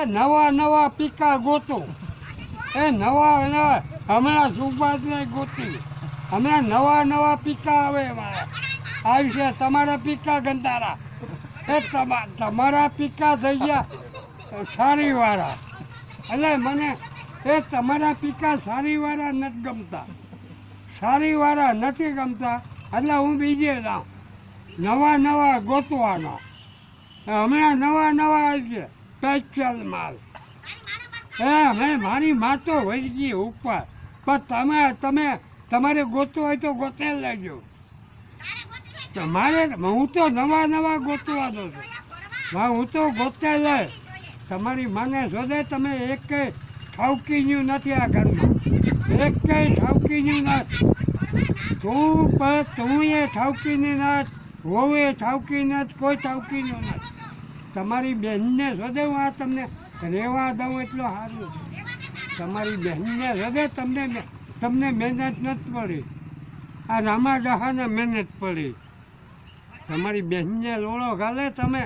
નવા નવા પીકા ગોતો એ નવા હમણાં સુભાષને ગોતી હમણાં નવા પીકા આવે મારા આવશે તમારા પીકા ગંધારા એ તમારા પીકા થઈ ગયા સારીવાળા એટલે મને એ તમારા પીકા સારીવાળા નથી ગમતા સારીવાળા નથી ગમતા એટલે હું બીજે જાઉં નવા ગોતવાના હમણાં નવા આવી છે સ્પેશિયલ માલ મેં મારી માતો વહી ગઈ ઉપર પણ તમારે ગોતવું હોય તો ગોતે લેજો હું તો નવા ગોતવાનો છું હું તો ગોતે લે તમારી માને શોધે તમે એક કંઈ ઠાવકીન્યું નથી આ ઘરમાં એક કંઈ ઠાવકીન્યું નથી તું એ ઠાવકીની નથી હોવું એ ઠાવકી નથી કોઈ ઠાવકીનું નથી તમારી બહેનને શોધે હું આ તમને રહેવા દઉં એટલું સારું તમારી બહેનને શોધે તમને મહેનત નથી પડી આ રામા ડહાને મહેનત પડી તમારી બહેનને લોળો ઘાલે તમે